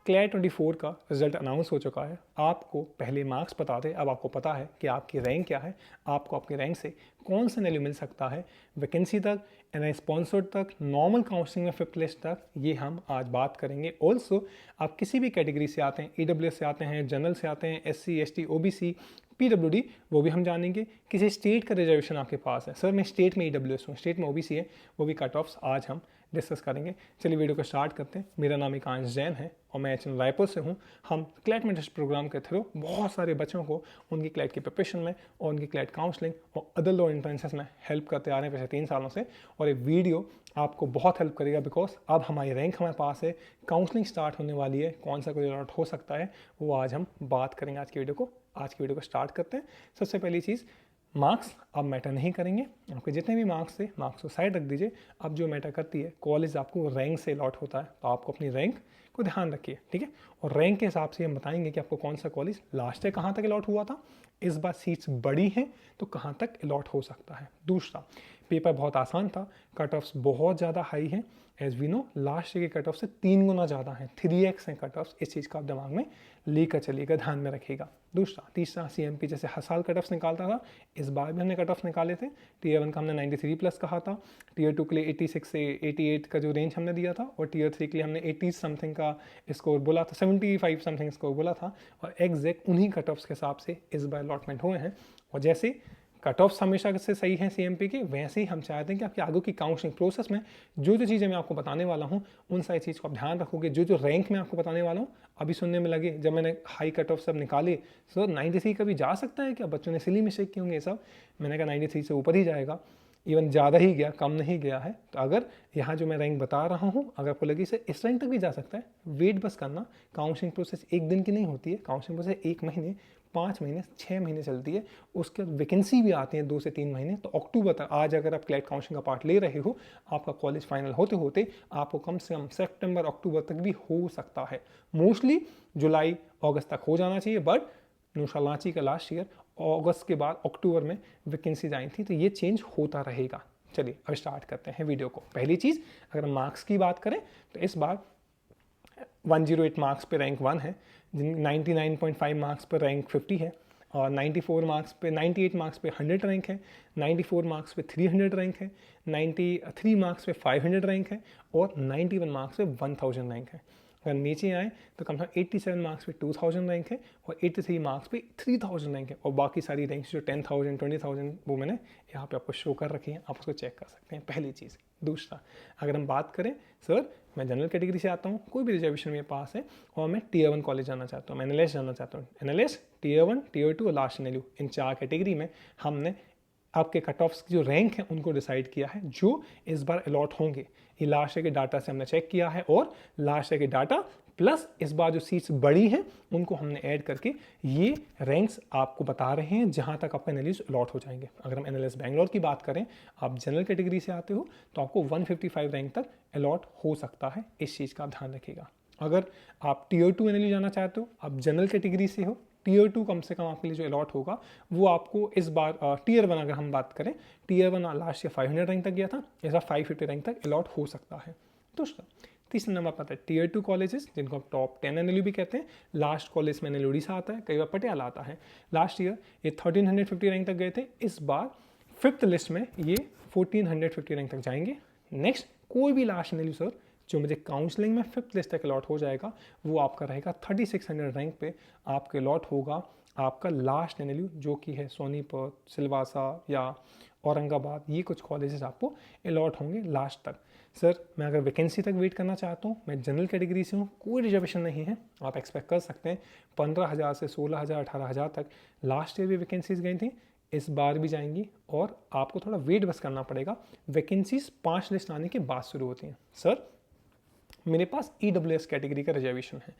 CLAT 24 का result announce हो चुका है। आपको पहले मार्क्स पता थे, अब आपको पता है कि आपकी रैंक क्या है, आपको आपकी रैंक से कौन सा एनएलयू मिल सकता है, वैकेंसी तक, एनआई स्पॉन्सर्ड तक, नॉर्मल काउंसलिंग में 5th लिस्ट तक, ये हम आज बात करेंगे। ऑल्सो आप किसी भी कैटेगरी से आते हैं, ईडब्ल्यूएस से आते हैं, जनरल से आते हैं, एससी एसटी ओबीसी पीडब्ल्यूडी, वो भी हम जानेंगे। किसी स्टेट का रिजर्वेशन आपके पास है, सर मैं स्टेट में ईडब्ल्यूएस हूँ, स्टेट में ओबीसी है, वो भी कट ऑफ्स आज हम डिस्कस करेंगे। चलिए वीडियो को स्टार्ट करते हैं। मेरा नाम एकांश जैन है और मैं एचएन रायपुर से हूँ। हम क्लैट मेंटरशिप प्रोग्राम के थ्रू बहुत सारे बच्चों को उनकी क्लैट की प्रिपरेशन में और उनकी क्लैट काउंसलिंग और अदर लॉ एंट्रेंसेस में हेल्प करते आ रहे हैं पिछले 3 सालों से। और ये वीडियो आपको बहुत हेल्प करेगा बिकॉज अब हमारी रैंक हमारे पास है, काउंसलिंग स्टार्ट होने वाली है, कौन सा कोई अलॉट हो सकता है वो आज हम बात करेंगे। आज की वीडियो को स्टार्ट करते हैं। सबसे पहली चीज़, मार्क्स अब मैटर नहीं करेंगे। आपके जितने भी मार्क्स थे मार्क्स को साइड रख दीजिए। अब जो मैटर करती है, कॉलेज आपको रैंक से अलॉट होता है, तो आपको अपनी रैंक को ध्यान रखिए, ठीक है। और रैंक के हिसाब से हम बताएंगे कि आपको कौन सा कॉलेज लास्ट ईयर कहाँ तक अलॉट हुआ था, इस बार सीट्स बड़ी हैं तो कहाँ तक अलॉट हो सकता है। दूसरा, पेपर बहुत आसान था, कट ऑफ्स बहुत ज़्यादा हाई हैं। As we know last year के कट ऑफ से 3 गुना ज़्यादा हैं, 3x हैं कट ऑफ्स। इस चीज़ का आप दिमाग में लेकर चलिएगा, ध्यान में रखिएगा। तीसरा, सीएमपी जैसे हर साल कट ऑफ्स निकालता था, इस बार भी हमने कट ऑफ्स निकाले थे। टीयर 1 का हमने 93 प्लस कहा था, टीयर 2 के लिए 86 से 88 का जो रेंज हमने दिया था, और टीयर 3 के लिए हमने 80 समथिंग का स्कोर बोला था, 75 समथिंग स्कोर बोला था। और एग्जैक्ट उन्हीं कट ऑफ्स के हिसाब से इस बार अलॉटमेंट हुए हैं। और जैसे कट ऑफ्स हमेशा से सही हैं सीएमपी के, वैसे ही हम चाहते हैं कि आपकी आगे की काउंसलिंग प्रोसेस में जो जो चीज़ें मैं आपको बताने वाला हूँ उन सारी चीज़ को आप ध्यान रखोगे। जो जो रैंक मैं आपको बताने वाला हूँ, अभी सुनने में लगे जब मैंने हाई कट ऑफ सब निकाले, सर 93 का भी जा सकता है क्या, बच्चों ने सिली मिस्टेक किए होंगे ये सब। मैंने कहा 93 से ऊपर ही जाएगा, इवन ज़्यादा ही गया, कम नहीं गया है। तो अगर यहाँ जो मैं रैंक बता रहा हूँ, अगर आपको लगे इसे इस रैंक तक भी जा सकता है, वेट बस करना। काउंसलिंग प्रोसेस एक दिन की नहीं होती है, काउंसलिंग प्रोसेस 1 महीने, 5 महीने, 6 महीने चलती है। उसके बाद वैकेंसी भी आती है 2 से 3 महीने। तो अक्टूबर तक, आज अगर आप क्लैट काउंसलिंग का पार्ट ले रहे हो, आपका कॉलेज फाइनल होते होते आपको कम से कम सितंबर अक्टूबर तक भी हो सकता है। मोस्टली जुलाई अगस्त तक हो जाना चाहिए, बट नौशालाची का लास्ट ईयर अगस्त के बाद अक्टूबर में वैकेंसीज आई थी, तो ये चेंज होता रहेगा। चलिए अब स्टार्ट करते हैं वीडियो को। पहली चीज़, अगर मार्क्स की बात करें तो इस बार 108 मार्क्स पे रैंक 1 है, 99.5 मार्क्स पर रैंक 50 है, और 94 मार्क्स पे 98 मार्क्स पे 100 रैंक है, 94 मार्क्स पे 300 रैंक है, 93 मार्क्स पे 500 रैंक है, और 91 मार्क्स पे 1000 रैंक है। अगर नीचे आए तो कम से कम 87 मार्क्स पे 2000 रैंक है, और 83 मार्क्स पे 3000 रैंक है, और बाकी सारी रैंक्स जो 10,000 20,000 वो मैंने यहाँ पे आपको शो कर रखी है, आप उसको चेक कर सकते हैं। पहली चीज़। दूसरा, अगर हम बात करें, सर मैं जनरल कैटेगरी से आता हूँ, कोई भी रिजर्वेशन मेरे पास है, और मैं टीयर 1 कॉलेज जाना चाहता हूँ, मैं एनएलएस जाना चाहता हूँ। एनएलएस, टीयर 1, टीयर 2 और लास्ट एनएलयू, इन 4 कैटेगरी में हमने आपके कट ऑफ्स की जो रैंक है उनको डिसाइड किया है, जो इस बार अलॉट होंगे। ये लास्ट ईयर के डाटा से हमने चेक किया है, और लास्ट ईयर के डाटा प्लस इस बार जो सीट्स बड़ी हैं उनको हमने ऐड करके ये रैंक्स आपको बता रहे हैं जहां तक आपका एनएलएस अलॉट हो जाएंगे। अगर हम एनएलएस बैंगलोर की बात करें, आप जनरल कैटेगरी से आते हो तो आपको 155 रैंक तक अलॉट हो सकता है, इस चीज़ का आप ध्यान रखिएगा। अगर आप टीयर 2 एनएलयू जाना चाहते हो, आप जनरल कैटेगरी से हो, टीयर 2 कम से कम आपके लिए जो अलॉट होगा वो आपको इस बार टीयर 1 अगर हम बात करें, टीयर 1 लास्ट ईयर 500 रैंक तक गया था, इस बार 550 रैंक तक अलॉट हो सकता है। दूसरा, तीसरा नंबर पता है टीयर 2 कॉलेजेस, जिनको आप टॉप 10 एनएलयू भी कहते हैं। लास्ट कॉलेज में एनएलयू उड़ीसा आता है, कई बार पटियाला आता है। लास्ट ईयर ये 1350 रैंक तक गए थे, इस बार 5th लिस्ट में ये 1450 रैंक तक जाएंगे। नेक्स्ट, कोई भी लास्ट एनएलयू सर जो मुझे काउंसलिंग में 5th लिस्ट तक अलॉट हो जाएगा, वो आपका रहेगा 3600 रैंक पे आपके अलॉट होगा आपका लास्ट एनएलयू, जो कि है सोनीपत, सिलवासा या औरंगाबाद। ये कुछ कॉलेजेस आपको अलॉट होंगे लास्ट तक। सर मैं अगर वैकेंसी तक वेट करना चाहता हूँ, मैं जनरल कैटेगरी से हूँ, कोई रिजर्वेशन नहीं है, आप एक्सपेक्ट कर सकते हैं 15,000 से 16,000 18,000 तक लास्ट ईयर भी वैकेंसीज गई थी, इस बार भी जाएंगी, और आपको थोड़ा वेट बस करना पड़ेगा। वैकेंसीज 5 लिस्ट आने के बाद शुरू होती हैं। सर मेरे पास ईडब्ल्यूएस कैटेगरी का रिजर्वेशन है,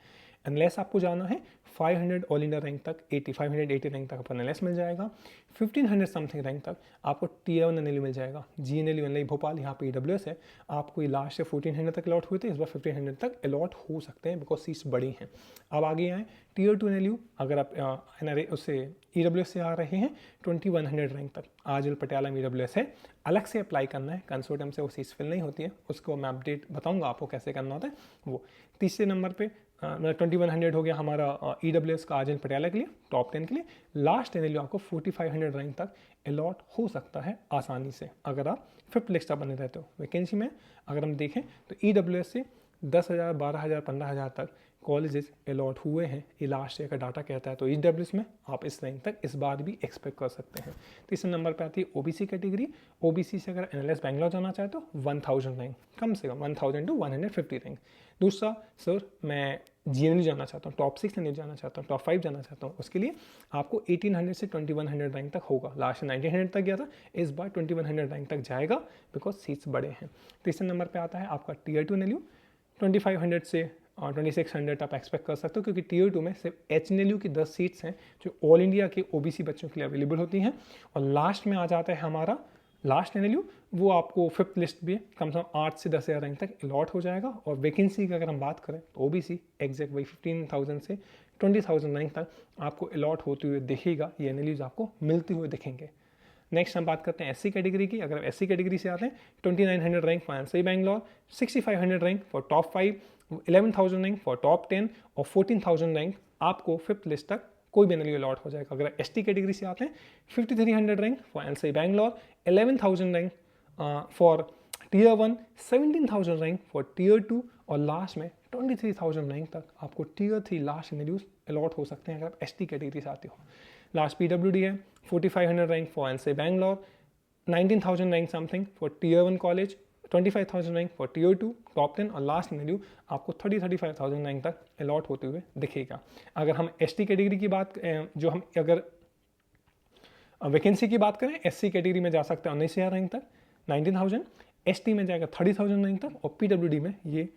एनएलएस आपको जाना है 500 ऑल इंडिया रैंक तक, 580 रैंक तक आपको एनएलएस मिल जाएगा। 1500 समथिंग रैंक तक आपको टीयर 1 एनएलयू मिल जाएगा। जीएनएलयू एनएलयू भोपाल, यहाँ पे ईडब्ल्यूएस है, आपको ये लास्ट से 1400 तक अलॉट हुए थे, इस बार 1500 तक अलॉट हो सकते हैं बिकॉज सीट्स बड़ी हैं। अब आगे आए टीयर 2 एनएलयू, अगर आप एनआरए उससे ईडब्ल्यूएस से आ रहे हैं 2100 रैंक तक, आजल पटियाला में ईडब्ल्यूएस है, अलग से अप्लाई करना है, कंसोर्टियम से वो सीट्स फिल नहीं होती है, उसको मैं अपडेट बताऊंगा आपको कैसे करना होता है वो। तीसरे नंबर पे मतलब 2100 हो गया हमारा EWS का आर्जन पटियाला के लिए टॉप 10 के लिए। लास्ट एनएलयू आपको 4500 रैंक तक अलॉट हो सकता है आसानी से अगर आप 5th लिस्ट बने रहते हो। वैकेंसी में अगर हम देखें तो EWS से 10,000, 12,000, 15,000 तक कॉलेजेस अलॉट हुए हैं, ये लास्ट ईयर का डाटा कहता है। तो EWS में आप इस रैंक तक इस बार भी एक्सपेक्ट कर सकते हैं। तीसरे नंबर पे आती है OBC कैटेगरी। OBC से अगर NLS बैंगलोर जाना चाहते हो 1000 रैंक, कम से कम 1000 to 150 रैंक। दूसरा, सर मैं GNLU जाना चाहता हूँ, टॉप 6 नहीं जाना चाहता हूँ, टॉप 5 जाना चाहता हूँ, उसके लिए आपको 1800 से 2100 रैंक तक होगा। लास्ट 1900 तक गया था, इस बार 2100 रैंक तक जाएगा बिकॉज सीट्स बड़े हैं। तीसरे नंबर पे आता है आपका Tier 2 NLU। 2500 से 2600 आप एक्सपेक्ट कर सकते हो क्योंकि Tier 2 में सिर्फ HNLU की 10 सीट्स हैं जो ऑल इंडिया के OBC बच्चों के लिए अवेलेबल होती हैं। और लास्ट में आ जाता है हमारा लास्ट NLU, वो आपको 5th लिस्ट भी कम से कम 8 से 10,000 रैंक तक अलॉट हो जाएगा। और वैकेंसी की अगर हम बात करें तो OBC एग्जैक्ट वही 15,000 से 20,000 रैंक तक आपको अलॉट होते हुए दिखेगा, ये NLUs आपको मिलते हुए दिखेंगे। नेक्स्ट हम बात करते हैं SC कैटेगरी की। अगर SC कैटेगरी से आते हैं 2900 rank for MCI Bangalore, 6500 rank for top 5, 11,000 rank for top 10 और 14,000 रैंक आपको 5th लिस्ट तक कोई भी NLU अलॉट हो जाएगा। अगर ST कैटेगरी से आते हैं 5300 rank for MCI Bangalore, 11,000 rank for Tier 1, 17,000 rank for Tier 2 और लास्ट में 23,000 रैंक तक आपको Tier 3 लास्ट NLUs अलॉट हो सकते हैं अगर आप ST कैटेगरी से आते हो। लास्ट PWD है 4500 rank for MCI Bangalore, 19,000 rank something for Tier 1 college, 25,000 rank for Tier 2 top 10 और लास्ट NLU आपको 35,000 रैंक तक अलॉट होते हुए दिखेगा। अगर हम ST कैटेगरी की बात जो हम अगर वैकेंसी की बात करें, SC कैटेगरी में जा सकते हैं 19,000 रैंक तक 19,000, ST में जाएगा 30,000 रैंक तक और PWD में ये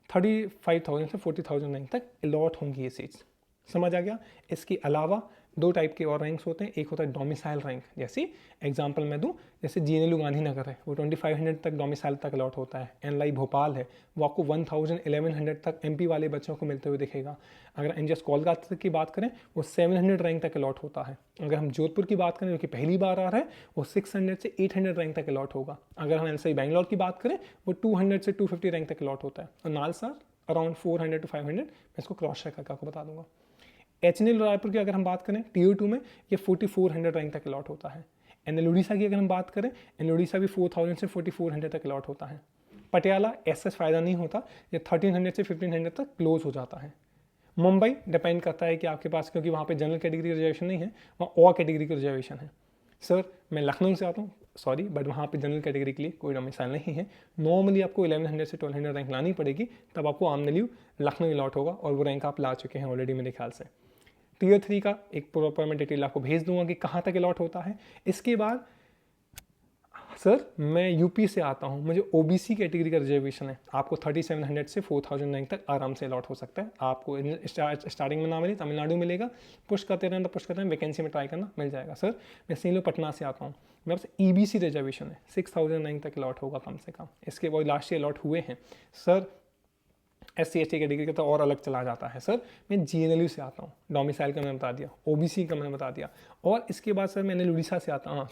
35,000 से 40,000 रैंक तक अलॉट होंगी ये सीट्स। समझ आ गया। इसके अलावा 2 टाइप के और रैंक्स होते हैं। एक होता है डोमिसाइल रैंक, जैसे एग्जांपल मैं दूं, जैसे GNLU गांधीनगर है वो 2500 तक डोमिसाइल तक अलॉट होता है। NLI भोपाल है वो आपको 1000, 1100 तक MP वाले बच्चों को मिलते हुए दिखेगा। अगर NGS कोलकाता की बात करें वो 700 रैंक तक अलॉट होता है। अगर हम जोधपुर की बात करें जो कि पहली बार आ रहा है वो 600 से 800 रैंक तक अलॉट होगा। अगर हम MCI बैंगलोर की बात करें वो 200 से 250 रैंक तक अलॉट होता है। और नालसार अराउंड 400 to 500, मैं इसको क्रॉस चेक करके आपको बता दूंगा। HNL रायपुर की अगर हम बात करें Tier 2 में ये 4400 रैंक तक अलॉट होता है। NL उड़ीसा की अगर हम बात करें NL उड़ीसा भी 4000 से 4400 तक अलॉट होता है। पटियाला SS फ़ायदा नहीं होता, ये 1300 से 1500 तक क्लोज हो जाता है। मुंबई डिपेंड करता है कि आपके पास, क्योंकि वहाँ पे जनरल कैटेगरी रिजर्वेशन नहीं है, वहाँ और कैटेगरी की रिजर्वेशन है। सर मैं लखनऊ से आता हूँ, सॉरी बट वहाँ पे जनरल कैटेगरी के लिए कोई डोमिसाइल नहीं है। नॉर्मली आपको 1100 से 1200 रैंक लानी पड़ेगी, तब आपको AMNLU लखनऊ अलॉट होगा और वो रैंक आप ला चुके हैं ऑलरेडी मेरे ख्याल से। Tier 3 का एक प्रॉपर मैं डिटेल आपको भेज दूंगा कि कहाँ तक अलॉट होता है। इसके बाद सर मैं यूपी से आता हूँ, मुझे OBC कैटेगरी का रिजर्वेशन है, आपको 3700 से 4000 रैंक तक आराम से अलॉट हो सकता है। आपको स्टार्टिंग में ना मिले, तमिलनाडु मिलेगा, पुश करते रहना, वैकेंसी में ट्राई करना, मिल जाएगा। सर मैं सीलो पटना से आता हूँ, मेरे पास EBC रिजर्वेशन है, 6000 रैंक तक अलॉट होगा कम से कम। इसके बाद लास्ट ईयर अलॉट हुए हैं। सर SC ST कैटेगरी का तो और अलग चला जाता है। सर मैं GNLU से आता हूँ, डोमिसाइल का मैंने बता दिया, OBC का मैंने बता दिया। और इसके बाद सर मैंने उड़ीसा से आता हूँ,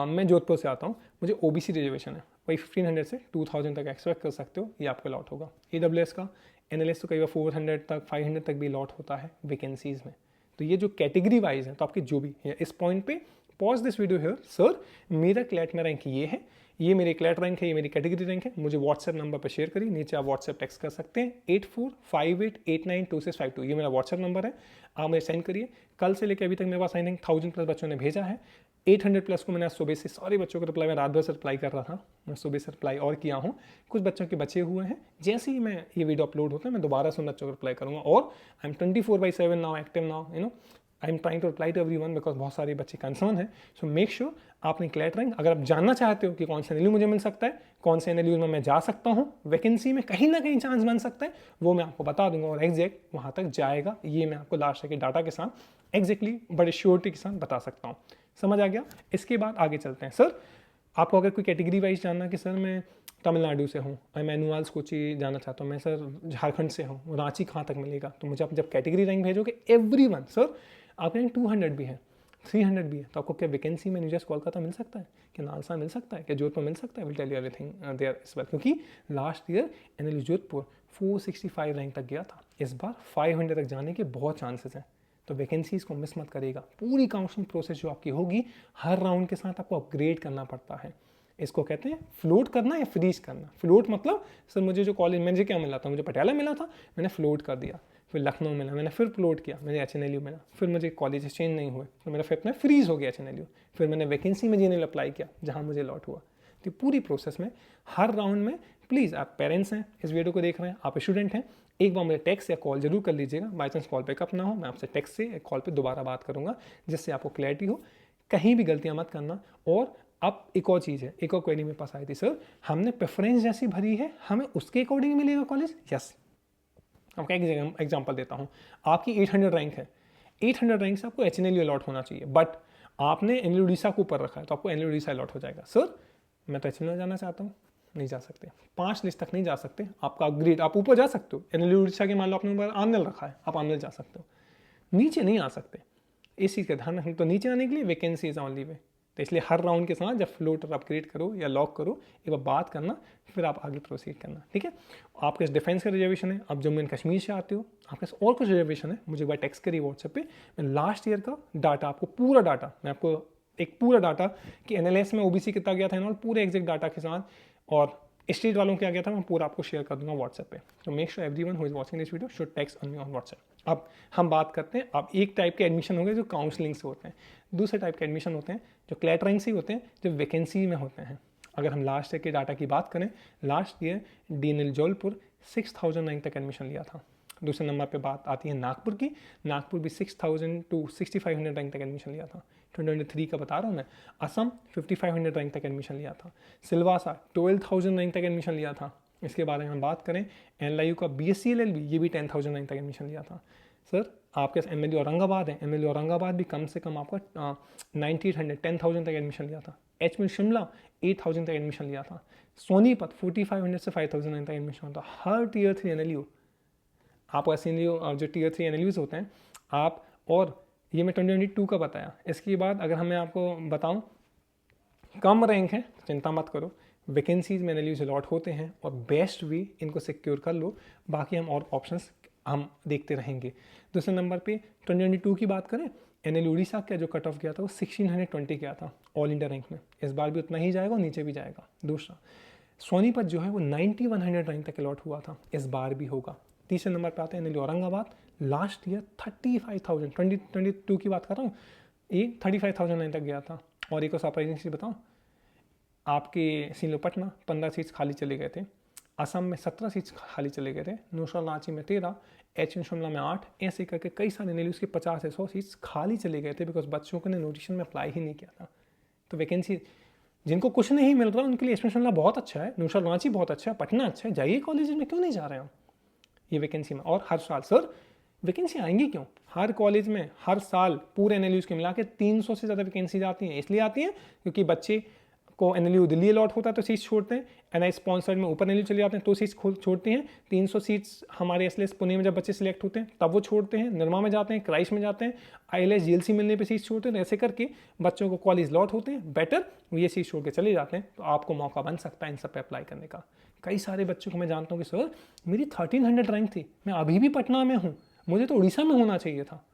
मैं जोधपुर से आता हूँ, मुझे OBC रिजर्वेशन है, वही 1500 से 2000 तक एक्सपेक्ट कर सकते हो, ये आपको अलॉट होगा। EWS का NLS तो कई बार 400 तक 500 तक भी अलॉट होता है वैकेंसीज़ में। तो ये जो कैटेगरी वाइज है, तो आपकी जो भी है इस पॉइंट पे pause this video here. Sir मेरा क्लैट में रैंक ये है, ये मेरी क्लैट रैंक है, ये मेरी कैटेगरी रैंक है, मुझे व्हाट्सएप नंबर पर शेयर करिए, नीचे आप व्हाट्सएप टेक्स्ट कर सकते हैं 8458892652, ये मेरा व्हाट्सएप नंबर है, आप मुझे सेंड करिए। कल से लेकर अभी तक मेरे पास आई थिंक 1000+ बच्चों ने भेजा है, 800+ को मैंने आज सुबह से सारे बच्चों को रिप्लाई, मैं रात भर से रिप्लाई कर रहा था, मैं सुबह से रिप्लाई और किया हूँ, कुछ बच्चों के बचे हुए हैं। जैसे ही मैं ये वीडियो अपलोड होता है मैं दोबारा से उन बच्चों को रिप्लाई करूँगा। और I am 24/7 now active now, I am trying to reply to everyone because बहुत सारे बच्चे कंसर्न है। सो मेक श्योर आपने क्लैट रैंक, अगर आप जानना चाहते हो कि कौन से NLU मुझे मिल सकता है, कौन से NLU में मैं जा सकता हूँ, वैकेंसी में कहीं ना कहीं चांस बन सकता है, वो मैं आपको बता दूंगा और एग्जैक्ट वहाँ तक जाएगा, ये मैं आपको लास्ट के डाटा के साथ एग्जैक्टली बड़े श्योरिटी के साथ बता सकता हूँ। समझ आ गया। इसके बाद आगे चलते हैं। सर आपको अगर कोई कैटेगरी वाइज जानना कि सर मैं तमिलनाडु से हूँ, मैं एनुअल्स कोची जाना चाहता हूँ, मैं सर झारखंड से हूँ, रांची कहाँ तक मिलेगा, तो मुझे आप जब कैटेगरी रैंक भेजोगे एवरीवन, सर आपके रैंक 200 भी है, 300 भी है, तो आपको क्या वैकेंसी में न्यू जस्ट कोलकाता मिल सकता है, क्या नालसा मिल सकता है, क्या जोधपुर मिल सकता है? Will tell you everything there इस बार, क्योंकि last year NLU Jodhpur 465 rank तक गया था, इस बार 500 तक जाने के बहुत चांसेस हैं। तो वैकेंसीज को मिस मत करेगा। पूरी काउंसलिंग प्रोसेस जो आपकी होगी, हर राउंड के साथ आपको अपग्रेड करना पड़ता है। इसको कहते हैं फ्लोट करना या फ्रीज करना। फ्लोट मतलब सर मुझे जो कॉलेज मुझे क्या मिला था, मुझे पटियाला मिला था, मैंने फ्लोट कर दिया, फिर लखनऊ मिला, मैंने फिर फ्लोट किया, मुझे HNLU मिला, फिर मुझे कॉलेज चेंज नहीं हुए, तो मेरा फिर अपना फ्रीज हो गया HNLU, फिर मैंने वैकेंसी में GNL अप्लाई किया जहाँ मुझे अलॉट हुआ। तो पूरी प्रोसेस में हर राउंड में प्लीज़, आप पेरेंट्स हैं इस वीडियो को देख रहे हैं, आप स्टूडेंट हैं, एक बार मुझे टेक्स्ट या कॉल जरूर कर लीजिएगा। बाई चांस कॉल पिकअप ना हो, मैं आपसे टेक्स्ट से कॉल पे दोबारा बात करूंगा, जिससे आपको क्लैरिटी हो, कहीं भी गलतियां मत करना। और अब एक और चीज़ है, एक और क्वेरी मेरे पास आई थी, सर हमने प्रेफरेंस जैसी भरी है, हमें उसके अकॉर्डिंग मिलेगा कॉलेज? यस, आपका एक एग्जाम्पल देता हूँ, आपकी 800 रैंक है, 800 रैंक से आपको HNLU अलॉट होना चाहिए, बट आपने एनएलयू उड़ीसा को ऊपर रखा है, तो आपको एनएलयू उड़ीसा अलॉट हो जाएगा। सर मैं तो HNLU जाना चाहता हूँ, नहीं जा सकते, 5 लिस्ट तक नहीं जा सकते, आपका अपग्रेड, आप ऊपर जा सकते हो, एनएलयू उड़ीसा के मान लो आपने ऊपर आनल रखा है, आप आनल जा सकते हो, नीचे नहीं आ सकते। इस चीज़ का ध्यान रखें। तो नीचे आने के लिए वैकेंसी इज ओनली वे, तो इसलिए हर राउंड के साथ जब फ्लोटर अपग्रेड करो या लॉक करो, एक बार बात करना, फिर आप आगे प्रोसीड करना, ठीक है। आपके डिफेंस का रिजर्वेशन है, आप जम्मू एंड कश्मीर से आते हो, आपके पास और कुछ रिजर्वेशन है, मुझे एक बार टेक्स्ट करिए व्हाट्सएप पे, मैं लास्ट ईयर का डाटा आपको, पूरा डाटा मैं आपको, एक पूरा डाटा कि NLS में OBC कितना गया था एंड ऑल, पूरे एग्जैक्ट डाटा के साथ, और स्टेट वालों क्या गया था, मैं पूरा आपको शेयर कर दूंगा व्हाट्सएप पे। तो make sure everyone who is watching this video should text on me on WhatsApp. अब हम बात करते हैं, अब एक टाइप के एडमिशन हो गए जो काउंसलिंग से होते हैं, दूसरे टाइप के एडमिशन होते हैं जो क्लैट रैंक से होते हैं, जो वैकेंसी में होते हैं। अगर हम लास्ट ईयर के डाटा की बात करें, last year DNL Jaulpur 6000 rank तक एडमिशन लिया था। दूसरे नंबर पे बात आती है नागपुर की, नागपुर भी 6000 टू 6500 रैंक तक एडमिशन लिया था, 2023 का बता रहा हूँ मैं। असम 5500 रैंक तक एडमिशन लिया था। सिलवासा 12000 रैंक तक एडमिशन लिया था। इसके बारे में हम बात करें, NLU का BSc LLB ये भी 10000 रैंक तक एडमिशन लिया था। सर आपके पास MLU औरंगाबाद है, MLU औरंगाबाद भी कम से कम आपका 9800 10,000 तक एडमिशन लिया था। HML शिमला 8000 तक एडमिशन लिया था। सोनीपत 4500 से 5000 तक एडमिशन था। हर Tier 3 NLU आप ऐसे जो Tier 3 NLUs होते हैं आप, और ये मैं 2022 का बताया। इसके बाद अगर हमें आपको बताऊं, कम रैंक है चिंता मत करो, वैकेंसीज में NLUs अलॉट होते हैं, और बेस्ट वे इनको सिक्योर कर लो, बाकी हम और ऑप्शंस हम देखते रहेंगे। दूसरे नंबर पे 2022 की बात करें, NLU उड़ीसा का जो कट ऑफ गया था वो 1620 गया था ऑल इंडिया रैंक में, इस बार भी उतना ही जाएगा और नीचे भी जाएगा। दूसरा सोनीपत जो है वो 9100 रैंक तक अलॉट हुआ था, इस बार भी होगा। तीसरे नंबर पे आते हैं NLU औरंगाबाद, लास्ट ईयर 35,000, 2022 की बात कर रहा हूँ, ये 35,000 रैंक तक गया था। और एक और सरप्राइजिंग चीज़ बताऊँ, आपके सीलो पटना 15 सीट्स खाली चले गए थे, असम में 17 सीट्स खाली चले गए थे, नौशा रांची में 13, HN शिमला में 8, ऐसे करके कई सारे NLUs के 50 से 100 सीट्स खाली चले गए थे, बिकॉज बच्चों को ने नोटिशन में अप्लाई ही नहीं किया था। तो वैकेंसी जिनको कुछ नहीं मिल रहा उनके लिए HN शिमला बहुत अच्छा है, नौशा रांची बहुत अच्छा है, पटना अच्छा है, जाइए कॉलेज में, क्यों नहीं जा रहे हो ये वैकेंसी में। और हर साल सर वैकेंसी आएंगी क्यों, हर कॉलेज में हर साल पूरे NLUs के मिला के 300 से ज़्यादा वैकेंसीज आती हैं, इसलिए आती हैं क्योंकि बच्चे को NLU दिल्ली अलॉट होता है तो सीट्स छोड़ते हैं, NI स्पॉन्सर्ड में ऊपर NLU चले जाते हैं तो सीट्स छोड़ते हैं। 300 सीट्स हमारे SLS पुणे में जब बच्चे सिलेक्ट होते हैं तब वो छोड़ते हैं, निर्मा में जाते हैं, क्राइस्ट में जाते हैं, ILS GLC मिलने पे सीट्स छोड़ते हैं। ऐसे करके बच्चों को कॉलेज अलॉट होते हैं, बेटर ये सीट्स छोड़ के चले जाते हैं, तो आपको मौका बन सकता है इन सब पे अप्लाई करने का। कई सारे बच्चों को मैं जानता हूँ कि सर मेरी 1300 रैंक थी, मैं अभी भी पटना में हूँ, मुझे तो उड़ीसा में होना चाहिए था।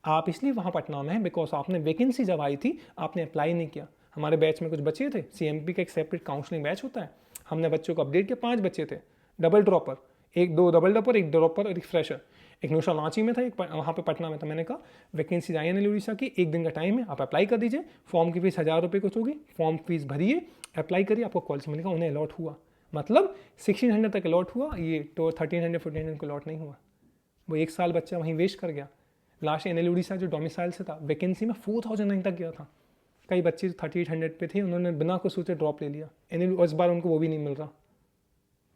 आप इसलिए वहाँ पटना में हैं बिकॉज आपने वैकेंसी जब आई थी आपने अप्लाई नहीं किया। हमारे बैच में कुछ बच्चे थे, CMP का एक सेपरेट काउंसलिंग बैच होता है, हमने बच्चों को अपडेट किया, 5 बच्चे थे, डबल ड्रॉपर, एक 2 डबल ड्रॉपर, एक ड्रॉपर और एक फ्रेशर, एक नौशा रांची में था, एक वहाँ पे पटना में था। मैंने कहा वैकेंसी आई NLU उड़ीसा की, 1 दिन का टाइम है, आप अप्लाई कर दीजिए, फॉर्म की फीस 1000 रुपये कुछ होगी, फॉर्म फीस भरिए, अप्लाई करिए, आपको कॉलेज मिलेगा। उन्हें अलॉट हुआ, मतलब 1600 तक अलॉट हुआ, ये तो 1300 1400 को अलॉट नहीं हुआ। वो 1 साल बच्चा वहीं वेस्ट कर गया। लास्ट NLU उड़ीसा जो डोमिसाइल से था वैकेंसी में 4000 रैंक तक गया था, कई बच्चे 3800 पे थे, उन्होंने बिना कुछ सोचे ड्रॉप ले लिया NLU, इस बार उनको वो भी नहीं मिल रहा।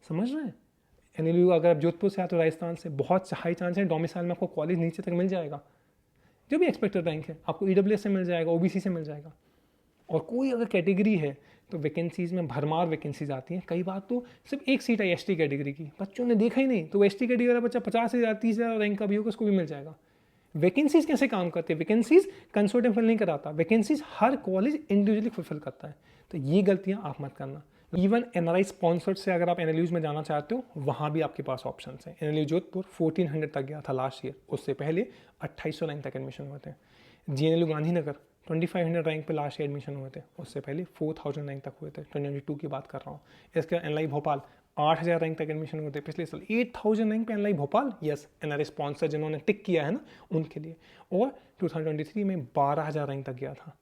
समझ रहे हैं, NLU अगर आप जोधपुर से आते हो राजस्थान से, बहुत हाई चांस है डोमिसाइल में आपको कॉलेज नीचे तक मिल जाएगा, जो भी एक्सपेक्टेड रैंक है आपको EWS से मिल जाएगा, OBC से मिल जाएगा। और कोई अगर कैटेगरी है तो वैकेंसीज में भरमार वैकेंसीज आती हैं, कई बार तो सिर्फ एक सीट है ST कैटेगरी की, बच्चों ने देखा ही नहीं, तो ST कैटेगरी वाला बच्चा 50 से 30 रैंक का भी होगा, उसको भी मिल जाएगा। वैकेंसीज कैसे काम करती है? वैकेंसीज कंसोर्टियम फिल नहीं कराता, वैकेंसीज हर कॉलेज इंडिविजुअली फुलफिल करता है। तो ये गलतियां आप मत करना। इवन एनआरआई स्पॉन्सर्ड से अगर आप एनएलयूज में जाना चाहते हो, वहाँ भी आपके पास ऑप्शन हैं। एनएलयू जोधपुर 1400 तक गया था लास्ट ईयर, उससे पहले 2800 रैंक तक एडमिशन हुए थे। जीएनएलयू गांधीनगर 2500 रैंक पे लास्ट ईयर एडमिशन हुए थे, उससे पहले 4000 रैंक तक हुए थे। 2022 की बात कर रहा हूँ। इसके एनएलआई भोपाल 8000 रैंक तक एडमिशन हुए थे पिछले साल। 8000 रैंक पे एनएलआई भोपाल, यस एनआरआई स्पॉन्सर जिन्होंने टिक किया है ना, उनके लिए। और 2023 में 12000 रैंक तक गया था।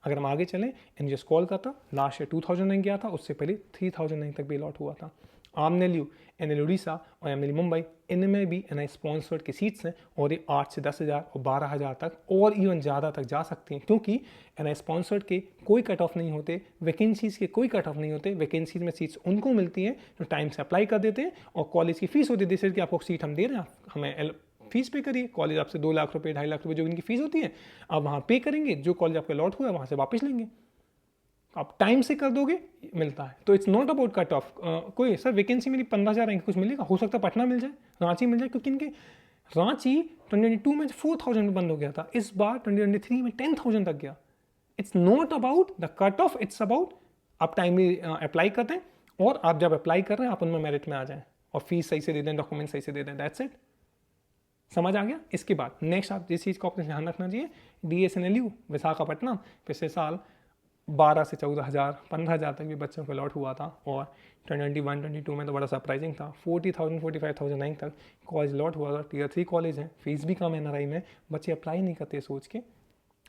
अगर हम आगे चलें, NGS Kolkata last year 2000 rank गया था, उससे पहले 3000 रैंक तक भी अलॉट हुआ था। आमनेल्यू, एनएल उड़ीसा और एमएल मुंबई, इनमें भी एनआई स्पॉन्सर्ड की सीट्स हैं और ये 8 से 10,000 और 12,000 तक और इवन ज़्यादा तक जा सकती हैं, क्योंकि एनआई स्पॉन्सर्ड के कोई कट ऑफ नहीं होते, वैकेंसीज़ के कोई कट ऑफ नहीं होते। वैकेंसीज में सीट्स उनको मिलती हैं जो टाइम से अप्लाई कर देते हैं, और कॉलेज की फीस होती है, जैसे कि आपको सीट हम दे रहे हैं, हमें फीस पे करिए। कॉलेज आपसे 2 लाख रुपये 2.5 लाख रुपये जो इनकी फीस होती है, आप वहाँ पे करेंगे, जो कॉलेज आपका अलॉट हुआ है वहाँ से वापस लेंगे। आप टाइम से कर दोगे, मिलता है। तो it's not about cut off. कोई सर वैकेंसी मेरी 15,000 रैंक कुछ मिलेगा, हो सकता है पटना मिल जाए, रांची मिल जाए, क्योंकि इनके रांची 2022 में 4,000 में बंद हो गया था, इस बार 2023 में 10,000 तक गया। It's not about the cut off, it's about आप टाइमली अप्लाई करते हैं, और आप जब अप्लाई कर रहे हैं आप उनमें मेरिट में आ जाएं, और फीस सही से दे दें, डॉक्यूमेंट सही से दे दें, दैट्स इट। समझ आ गया? इसके बाद नेक्स्ट आप जिस चीज़ को आपको ध्यान रखना चाहिए, डीएसएनएलयू विशाखापट्टनम पिछले साल 12 से 14,000 15,000 तक भी बच्चों को अलॉट हुआ था, और 2021-22 में तो बड़ा सरप्राइजिंग था, 40,000 45,000 रैंक तक कॉलेज अलॉट हुआ था। टियर 3 कॉलेज है, फीस भी कम है एनआरआई में, बच्चे अप्लाई नहीं करते सोच के।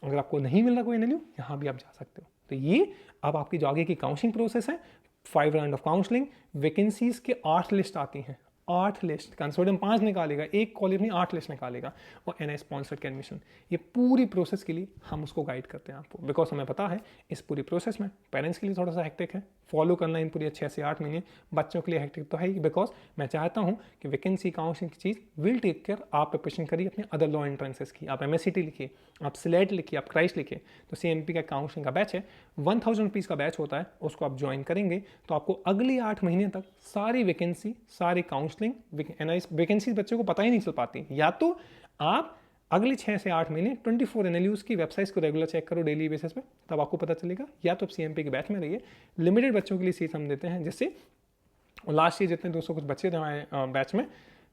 अगर आपको नहीं मिल रहा कोई एनएलयू, यहाँ भी आप जा सकते हो। तो ये अब आपकी जो आगे की काउंसलिंग प्रोसेस है, 5 राउंड ऑफ काउंसलिंग, वैकेंसीज के 8 लिस्ट आती हैं, 8 लिस्ट, कंसोर्टियम 5 निकालेगा, एक कॉलेज नहीं 8 लिस्ट निकालेगा, और एनआई स्पॉन्सर्ड के एडमिशन। ये पूरी प्रोसेस के लिए हम उसको गाइड करते हैं आपको, बिकॉज हमें पता है इस पूरी प्रोसेस में पेरेंट्स के लिए थोड़ा सा हेक्टिक है, फॉलो करना इन पूरी 6 से 8 महीने बच्चों के लिए हेक्टिक तो है ही, बिकॉज मैं चाहता हूँ कि वैकेंसी काउंसलिंग की चीज़ विल टेक केयर। आप प्रिपरेशन करिए अपने अदर लॉ एंट्रेंसेस की, आप एमएससीटी लिखिए, आप सिलेट लिखिए, आप क्राइस्ट लिखिए। तो सीएमपी का काउंसलिंग का बैच है, 1000 रुपीज़ का बैच होता है, उसको आप ज्वाइन करेंगे तो आपको अगले 8 महीने तक सारी वैकेंसी, सारी काउंसलिंग, वैकेंसी बच्चों को पता ही नहीं चल पाती। या तो आप अगले 6 से 8 महीने 24 एनएलयूज की वेबसाइट्स को रेगुलर चेक करो डेली बेसिस पे, तब आपको पता चलेगा, या तो आप सीएमपी के बैच में रहिए। लिमिटेड बच्चों के लिए सीट हम देते हैं, जिससे लास्ट ईयर जितने 200 कुछ बच्चे थे हमारे बैच में,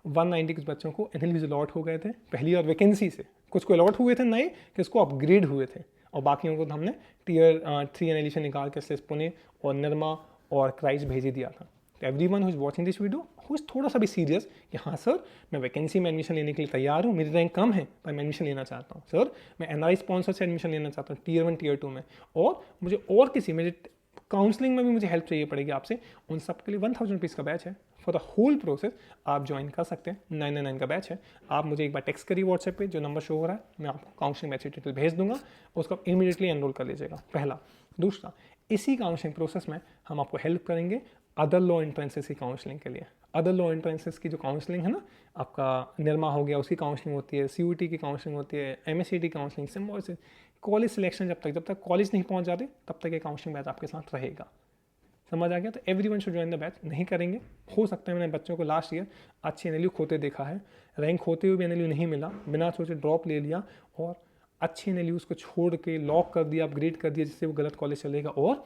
190 कुछ बच्चों को एनएलयूज अलॉट हो गए थे पहली और वैकेंसी से। कुछ को अलॉट हुए थे नए, किसको अपग्रेड हुए थे, और बाकियों को तो हमने टियर 3 एनएलयू से निकाल के सिर्फ पुणे और निर्मा और क्राइस्ट भेज ही दिया था। तो everyone who is watching this video who is थोड़ा सा भी सीरियस कि हाँ सर मैं वैकेंसी में एडमिशन लेने के लिए तैयार हूँ, मेरी रैंक कम है पर मैं एडमिशन लेना चाहता हूँ, सर मैं एनआरआई स्पॉन्सर से एडमिशन लेना चाहता हूँ टियर 1 टियर 2 में, और मुझे और किसी में काउंसलिंग में भी मुझे हेल्प चाहिए पड़ेगी आपसे, उन सब के लिए 1000 रुपीज़ का बैच है फॉर द होल प्रोसेस, आप ज्वाइन कर सकते हैं। 999 का बैच है। आप मुझे एक बार टेक्स्ट करिए व्हाट्सएप पे, जो नंबर शो हो रहा है, मैं आपको काउंसलिंग बैच की डिटेल भेज दूंगा, उसको आप इमीडिएटली एनरोल कर लीजिएगा, पहला। दूसरा, इसी काउंसलिंग प्रोसेस में हम आपको हेल्प करेंगे अदर लॉ एंट्रेंसेस की काउंसलिंग के लिए। अदर लॉ एंट्रेंसेस की जो काउंसलिंग है ना, आपका निर्मा हो गया, उसकी काउंसलिंग होती है, सीयूटी की काउंसलिंग होती है, MSCT counselling, Symbiosis, college selection, जब तक कॉलेज नहीं पहुंच जाते तब तक ये काउंसलिंग बैच आपके साथ रहेगा। समझ आ गया? तो everyone should join the batch. नहीं करेंगे, हो सकता है मैंने बच्चों को लास्ट ईयर अच्छी एनएलयू खोते देखा है, रैंक होते हुए भी एनएलयू नहीं मिला, बिना सोचे ड्रॉप ले लिया और अच्छी एनएलयूज को छोड़ के लॉक कर दिया, अपग्रेड कर दिया, जिससे वो गलत कॉलेज चलेगा, और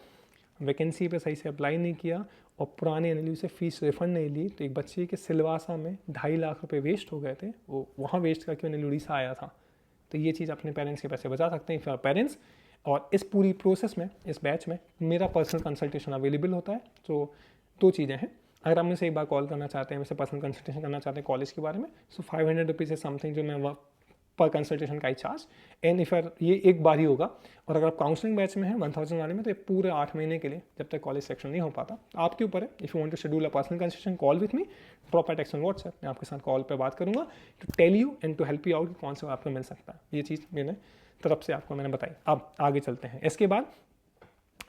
वैकेंसी पे सही से अप्लाई नहीं किया और पुराने एनएलयू से फीस रिफंड नहीं ली। तो एक बच्चे के सिलवासा में 2.5 लाख रुपए वेस्ट हो गए थे, वो वहाँ वेस्ट करके एनएलयू उड़ीसा आया था। तो ये चीज़ अपने पेरेंट्स के पैसे बचा सकते हैं फॉर पेरेंट्स। और इस पूरी प्रोसेस में, इस बैच में मेरा पर्सनल कंसल्टेशन अवेलेबल होता है। तो 2 चीज़ें हैं, अगर आप मुझसे एक बार कॉल करना चाहते हैं, मुझसे पर्सनल कंसल्टेशन करना चाहते हैं कॉलेज के बारे में, सो 500 रुपीज़ है समथिंग जो मैं पर कंसल्टेशन का ही चार्ज, एंड इफ ये एक बार ही होगा। और अगर आप काउंसलिंग बैच में हैं 1000 वाले में, तो ये पूरे 8 महीने के लिए, जब तक कॉलेज सेक्शन नहीं हो पाता, आपके ऊपर है। If you want to schedule a personal consultation call with me, drop a text on WhatsApp, मैं आपके साथ कॉल पे बात करूंगा to tell you and to help you out कि कौन सा आपको मिल सकता है। ये चीज़ मैंने तरफ से आपको मैंने बताई। अब आगे चलते हैं। इसके बाद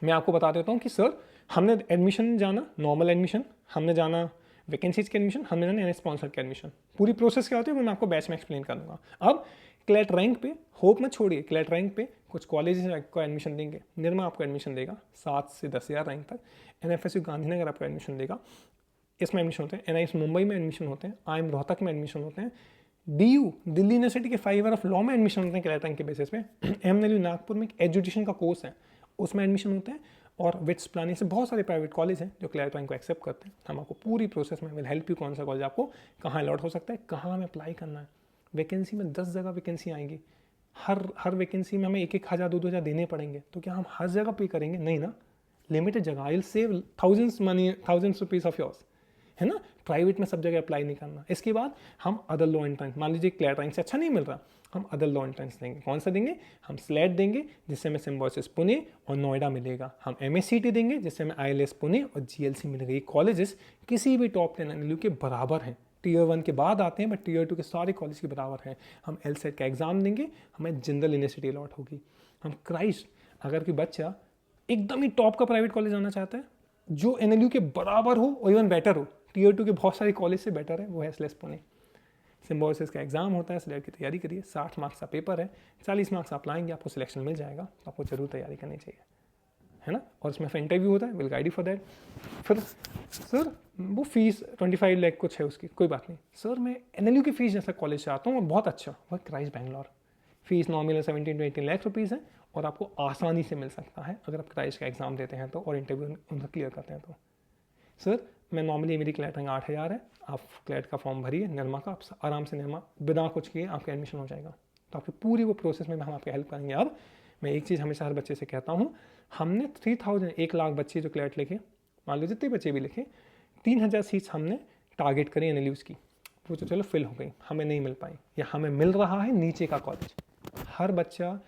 मैं आपको बता देता हूँ कि सर हमने एडमिशन जाना, नॉर्मल एडमिशन, हमने जाना वैकेंसीज के एडमिशन, हमने जाना एनएस स्पॉन्सर के एडमिशन, पूरी प्रोसेस क्या होती है वो मैं आपको बैच में एक्सप्लेन कर दूंगा। अब क्लैट रैंक पे होप मत छोड़िए, क्लैट रैंक पे कुछ कॉलेजेस आपको एडमिशन देंगे। निर्मा आपको एडमिशन देगा 7 से 10,000 रैंक तक, एनएफएसयू गांधीनगर आपको एडमिशन देगा, इसमें एडमिशन होते हैं। एनआईएस मुंबई में एडमिशन होते हैं, आईएम रोहतक में एडमिशन होते हैं, DU दिल्ली यूनिवर्सिटी के 5 ईयर ऑफ लॉ में एडमिशन होते हैं क्लैट रैंक के बेसिस पे। MNLU नागपुर में एक एजुकेशन का कोर्स है, उसमें एडमिशन होते हैं। और विट्स प्लानिंग से बहुत सारे प्राइवेट कॉलेज हैं जो क्लैट रैंक को एक्सेप्ट करते हैं। हम आपको पूरी प्रोसेस में विल हेल्प यू, कौन सा कॉलेज आपको कहाँ अलॉट हो सकता है, कहाँ हमें अप्लाई करना है। वैकेंसी में 10 जगह वैकेंसी आएंगी, हर वैकेंसी में हमें 1-1 हज़ार 2-2 हज़ार देने पड़ेंगे। तो क्या हम हर जगह पे करेंगे? नहीं ना, लिमिटेड जगह। I will save thousands rupees of yours, है ना। प्राइवेट में सब जगह अप्लाई नहीं करना। इसके बाद हम अदर लॉ एंट्रेंस, मान लीजिए क्लैट रैंक से अच्छा नहीं मिल रहा, हम अदर लॉ एंट्रेंस देंगे। कौन सा देंगे? हम स्लेट देंगे जिससे हमें सिम्बोसिस पुणे और नोएडा मिलेगा। हम MSCT देंगे जिससे हमें ILS पुणे और GLC मिलेगा। ये कॉलेजेस किसी भी टॉप 10 NLU के बराबर हैं। Tier 1 के बाद आते हैं, बट Tier 2 के सारे कॉलेज के बराबर हैं। हम LSAT का एग्जाम देंगे, हमें जनरल यूनिवर्सिटी अलॉट होगी। हम क्राइस्ट, अगर कोई बच्चा एकदम ही टॉप का प्राइवेट कॉलेज आना चाहता है जो NLU के बराबर हो और इवन बेटर हो, Tier 2 के बहुत सारे कॉलेज से बेटर है, वो है SLS पुणे। सिम्बोसिस का एग्जाम होता है, स्लेट की तैयारी करिए। 60 मार्क्स का पेपर है, 40 मार्क्स आप लाएंगे, आपको सिलेक्शन मिल जाएगा। तो आपको जरूर तैयारी करनी चाहिए, है ना। और इसमें फिर इंटरव्यू होता है, will guide you for that. फिर सर वो फीस 25 लाख कुछ है उसकी, कोई बात नहीं सर, मैं NLU की फीस जैसा कॉलेज चाहता हूँ, बहुत अच्छा, वह Christ Bangalore. Fees nominal 17 to 18 lakh rupees है और आपको आसानी से मिल सकता है अगर आप क्राइस्ट का एग्जाम देते हैं तो, और इंटरव्यू उनका क्लियर करते हैं तो। सर मैं नॉर्मली, मेरी क्लैट रैंक 8,000 है, आप क्लैट का फॉर्म भरिए निर्मा का, आप आराम से निर्मा बिना कुछ किए आपका एडमिशन हो जाएगा। तो आपकी पूरी वो प्रोसेस में हम आपकी हेल्प करेंगे। अब मैं एक चीज़ हमेशा हर बच्चे से कहता हूँ, हमने 3000, 1 लाख बच्चे जो क्लैट लिखे, मान लो जितने बच्चे भी लिखे, 3000 सीट्स हमने टारगेट करी NLUs की। वो तो चलो फिल हो गई, हमें नहीं मिल पाई, या हमें मिल रहा है नीचे का कॉलेज। हर बच्चा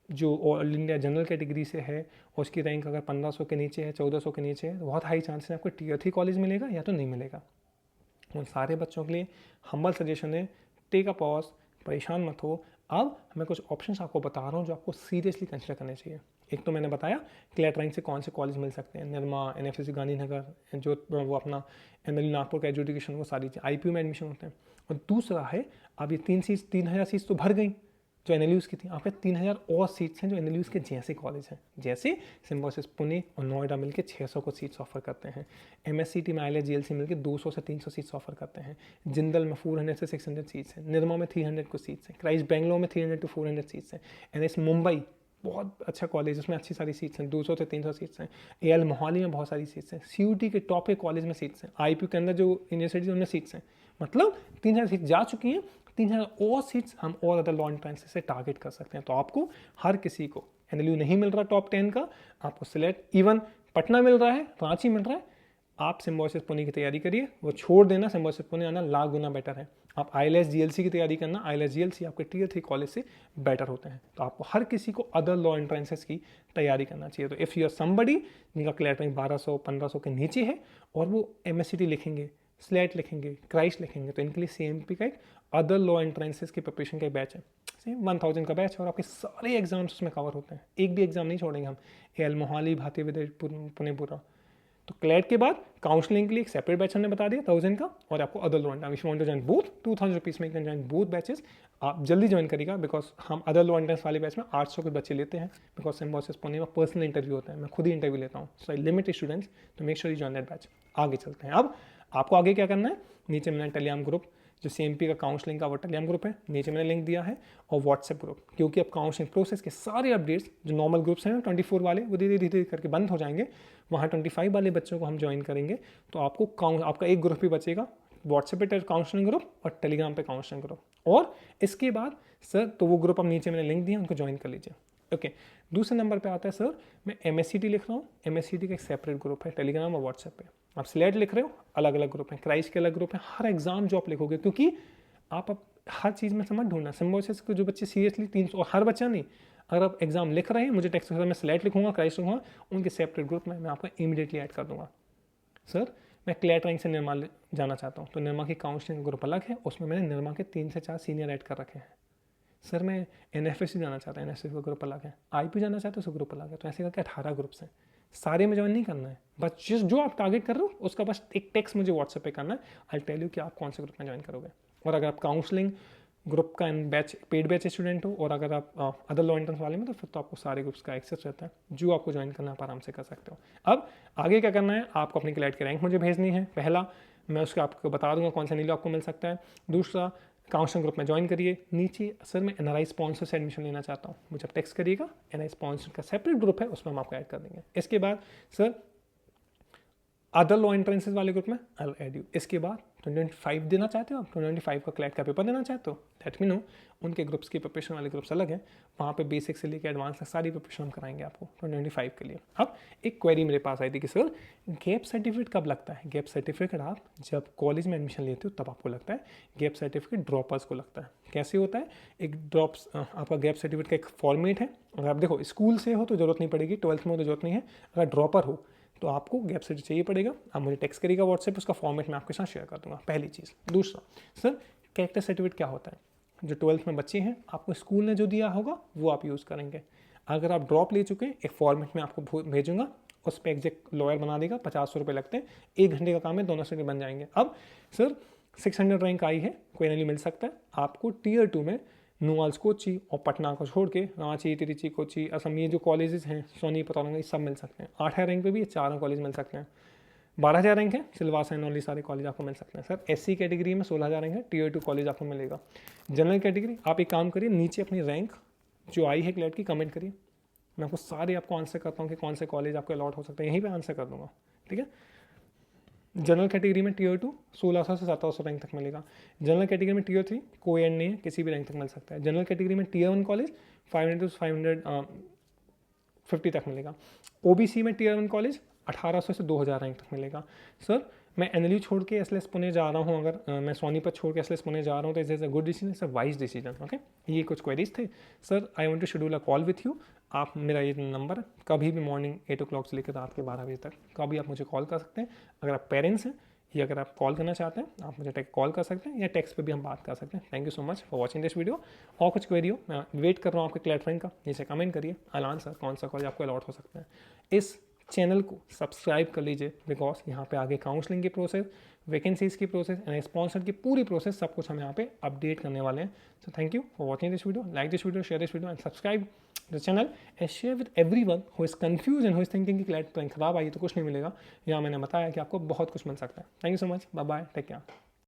जो ऑल इंडिया जनरल कैटेगरी से है और उसकी रैंक अगर 1500 के नीचे है, 1400 के नीचे है, तो बहुत हाई चांस है आपको Tier 3 कॉलेज मिलेगा या तो नहीं मिलेगा। उन सारे बच्चों के लिए हम्बल सजेशन है, टेक अ पॉज, परेशान मत हो। अब मैं कुछ ऑप्शंस आपको बता रहा हूँ जो आपको सीरियसली कंसिडर करने चाहिए। एक तो मैंने बताया क्लैट रैंक से कौन से कॉलेज मिल सकते हैं, निर्मा, NFSC गांधीनगर, जो वो अपना MLU नागपुर का एजुकेशन, वो सारी चीज़ IPU में एडमिशन होते हैं। और दूसरा है, अब ये 3,000 सीट्स तो भर गई जो NLUs की थी, आपके 3,000 और सीट्स हैं जो NLUs के जैसे कॉलेज हैं, जैसे सिम्बोसिस पुणे और नोएडा मिलकर 600 को सीट्स ऑफर करते हैं। MSCT में ILS GLC मिलकर 200 से 300 सीट्स ऑफर करते हैं। जिंदल में 400 से 600 सीट्स हैं। निर्मा में 300 को सीट्स हैं। क्राइस्ट बेंगलोर में 300 to 400 सीट्स हैं। NS मुंबई बहुत अच्छा कॉलेज, उसमें अच्छी सारी सीट्स हैं, 200 से 300 सीट्स हैं। AL मोहाली में बहुत सारी सीट्स हैं। CUT के टॉप के कॉलेज में सीट्स हैं। IPU के अंदर जो यूनिवर्सिटी उनमें सीट्स हैं, मतलब 3,000 सीट्स जा चुकी हैं, 3,000 और सीट्स हम और अदर लॉ एंट्रेंस से टारगेट कर सकते हैं। तो आपको हर किसी को, NLU नहीं मिल रहा टॉप 10 का, आपको सिलेक्ट, इवन पटना मिल रहा है, रांची मिल रहा है, आप सिम्बोसिस पुणे की तैयारी करिए। वो छोड़ देना, सिम्बोसिस पुणे आना लाख गुना बेटर है। आप ILS GLC की तैयारी करना, ILS GLC आपके Tier 3 कॉलेज से बेटर होते हैं। तो आपको हर किसी को अदर लॉ एंट्रेंसेस की तैयारी करना चाहिए। तो इफ़ यू आर समबडी जिनका क्लैट रैंक 1200-1500 के नीचे है और वो MSCT लिखेंगे, स्लेट लिखेंगे, क्राइस्ट लिखेंगे, तो इनके लिए CMP का एक अदर लॉ एंट्रेंसेस की प्रिपरेशन का एक बैच है, सेम 1000 का बैच है, और आपके सारे एग्जाम्स उसमें कवर होते हैं, एक भी एग्जाम नहीं छोड़ेंगे हम। AL मोहाली, भारतीय विद्यापीठ पुणे पूरा। तो क्लैट के बाद काउंसलिंग के लिए एक सेपरेट बैच हमने बता दिया 1000 का, और आपको other law entrance, if you want to join both, 2000 rupees में कैन जॉइन बोथ बैचेस। आप जल्दी ज्वाइन करिएगा, बिकॉज हम अदर लॉ एंट्रेंस वाले बैच में 800 के बच्चे लेते हैं, बिकॉज सिम्बोसिस पुणे में पर्सनल इंटरव्यू होता है, मैं खुद ही इंटरव्यू लेता हूँ। सो आई लिमिट स्टूडेंट्स, तो make sure you join that batch. आगे चलते हैं। अब आपको आगे क्या करना है, नीचे मैंने टेलीग्राम ग्रुप जो CMP का काउंसलिंग का वो टेलीग्राम ग्रुप है, नीचे मैंने लिंक दिया है, और व्हाट्सएप ग्रुप, क्योंकि अब काउंसलिंग प्रोसेस के सारे अपडेट्स जो नॉर्मल ग्रुप्स हैं 24 वाले, वो धीरे धीरे करके बंद हो जाएंगे, वहाँ 25 वाले बच्चों को हम ज्वाइन करेंगे। तो आपको आपका एक ग्रुप ही बचेगा, व्हाट्सएप पे काउंसलिंग ग्रुप और टेलीग्राम पे काउंसलिंग ग्रुप। और इसके बाद सर, तो वो ग्रुप अब नीचे मैंने लिंक दिया, उनको ज्वाइन कर लीजिए। ओके, दूसरे नंबर पे आता है सर, मैं MSCT लिख रहा हूँ, MSCT का एक सेपरेट ग्रुप है टेलीग्राम और व्हाट्सएप पे। आप स्लेट लिख रहे हो, अलग अलग ग्रुप है, क्राइस्ट के अलग ग्रुप है। हर एग्जाम जो आप लिखोगे, क्योंकि आप अब हर चीज़ में समझ ढूंढना, सिम्बोसिस को जो बच्चे सीरियसली 300, और हर बच्चा नहीं, अगर आप एग्जाम लिख रहे हैं, मुझे टेक्स्ट मैं स्लेट लिखूंगा, क्राइस्ट लिखूंगा, उनके सेपरेट ग्रुप में मैं आपको इमीडिएटली ऐड कर दूंगा। सर मैं क्लैट रैंक से निर्मा जाना चाहता हूँ, तो निर्मा की काउंसलिंग ग्रुप अलग है, उसमें मैंने निर्मा के 3 से 4 सीनियर ऐड कर रखे हैं। सर मैं NFSC जाना चाहता हूँ, NFSC का ग्रुप अलग है, IPU जाना चाहते हो, उसका ग्रुप अलग है। तो ऐसे करके 18 ग्रुप्स हैं, सारे में ज्वाइन नहीं करना है, बस जो आप टारगेट कर रहे हो उसका बस एक टेक्स्ट मुझे व्हाट्सएप पे करना है, आई टेल यू कि आप कौन से ग्रुप में ज्वाइन करोगे। और अगर आप काउंसलिंग ग्रुप का बैच, पेड बैच स्टूडेंट हो, और अगर आप अदर लॉ एंट्रेंस वाले में, तो फिर तो आपको सारे ग्रुप्स का एक्सेस रहता है, जो आपको ज्वाइन करना आप आराम से कर सकते हो। अब आगे क्या करना है, आपको अपनी क्लैट की रैंक मुझे भेजनी है। पहला, मैं उसके आपको बता दूंगा कौन सा NLU आपको मिल सकता है। दूसरा, काउंसलिंग ग्रुप में ज्वाइन करिए। नीचे सर मैं एनआरआई स्पॉन्सर से एडमिशन लेना चाहता हूँ, मुझे आप टेक्स्ट करिएगा, एनआरआई स्पॉन्सर का सेपरेट ग्रुप है, उसमें हम आपको ऐड कर देंगे। इसके बाद सर अदर लॉ एंट्रेंसेज वाले ग्रुप में आई विल ऐड यू। इसके बाद 2025 देना चाहते हो आप, 2025 का क्लैट का पेपर देना चाहते हो, लेट मी नो। उनके ग्रुप्स की प्रिपरेशन वाले ग्रुप्स अलग हैं, वहाँ पे बेसिक से लेकर एडवांस तक सारी प्रिपरेशन हम कराएंगे आपको 2025 के लिए। अब एक क्वेरी मेरे पास आई थी कि सर गैप सर्टिफिकेट कब लगता है? गैप सर्टिफिकेट आप जब कॉलेज में एडमिशन लेते हो तब आपको लगता है। गैप सर्टिफिकेट ड्रॉपर्स को लगता है। कैसे होता है? एक ड्रॉप्स आपका गैप सर्टिफिकेट का एक फॉर्मेट है। अगर आप देखो स्कूल से हो तो जरूरत नहीं पड़ेगी, 12th में हो तो जरूरत नहीं है। अगर ड्रॉपर हो तो आपको गैप सर्टिफिकेट चाहिए पड़ेगा। आप मुझे टेक्स्ट करिएगा व्हाट्सएप, उसका फॉर्मेट मैं आपके साथ शेयर कर दूंगा, पहली चीज़। दूसरा सर कैरेक्टर सर्टिफिकेट क्या होता है? जो 12th में बच्चे हैं आपको स्कूल ने जो दिया होगा वो आप यूज़ करेंगे। अगर आप ड्रॉप ले चुके हैं, एक फॉर्मेट में आपको भेजूंगा, उस पर एग्जैक्ट लॉयर बना देगा, 50 रुपये लगते हैं, 1 घंटे का काम है, दोनों सर्टिफिकेट बन जाएंगे। अब सर 600 रैंक आई है, कोई नहीं मिल सकता है आपको टियर 2 में नुआल्स कोची और पटना को छोड़ के रांची, तिरुचि, कोची, असम, ये जो कॉलेजेस हैं सोनीपत और ये सब मिल सकते हैं। 8 रैंक पे भी ये चारों कॉलेज मिल सकते हैं। 12,000 रैंक है, सिलवासा एंड ऑल सारे कॉलेज आपको मिल सकते हैं। सर एससी कैटेगरी में 16,000 रैंक है, टियर 2 कॉलेज आपको मिलेगा। जनरल कैटेगरी आप एक काम करिए, नीचे अपनी रैंक जो आई है क्लैट की कमेंट करिए, मैं आपको सारे आपको आंसर करता हूँ कि कौन से कॉलेज आपको अलॉट हो सकते हैं, यहीं पे आंसर कर दूंगा, ठीक है। जनरल कैटेगरी में टियर 2 1600 से 1700 रैंक तक मिलेगा। जनरल कैटेगरी में टियर 3 कोई एंड नहीं है, किसी भी रैंक तक मिल सकता है। जनरल कैटेगरी में टियर 1 कॉलेज 500 से 550 तक मिलेगा। ओबीसी में टियर 1 कॉलेज 1800 से 2000 रैंक तक मिलेगा। सर मैं एनएलयू छोड़ के एसएलएस पुणे जा रहा हूँ, अगर मैं सोनीपत छोड़ के एसएलएस पुणे जा रहा हूँ तो is a good decision, it's a wise decision, okay. ये कुछ क्वेरीज थे sir, I want to schedule a call with you. आप मेरा ये नंबर कभी भी मॉर्निंग 8 o'clock से लेकर रात के 12 बजे तक कभी आप मुझे कॉल कर सकते हैं। अगर आप पेरेंट्स हैं या अगर आप कॉल करना चाहते हैं आप मुझे कॉल कर सकते हैं या टेक्स्ट पे भी हम बात कर सकते हैं। Thank you so much for watching this video. और कुछ क्वेरी हो मैं वेट कर रहा हूँ आपके क्लैट का, नीचे कमेंट करिए, आई विल आंसर कौन सा कॉलेज आपको अलॉट हो सकता है। इस चैनल को सब्सक्राइब कर लीजिए, बिकॉज यहाँ पे आगे काउंसलिंग की प्रोसेस, वैकेंसीज की प्रोसेस एंड स्पॉन्सर की पूरी प्रोसेस सब कुछ हम यहाँ पे अपडेट करने वाले हैं। So thank you for watching this video, like this video, share this video and subscribe the channel and share with everyone who is confuse and who is thinking कि क्लैट रैंक खराब आई तो कुछ नहीं मिलेगा। यहाँ मैंने बताया कि आपको बहुत कुछ मिल सकता है। Thank you so much, bye bye, take care.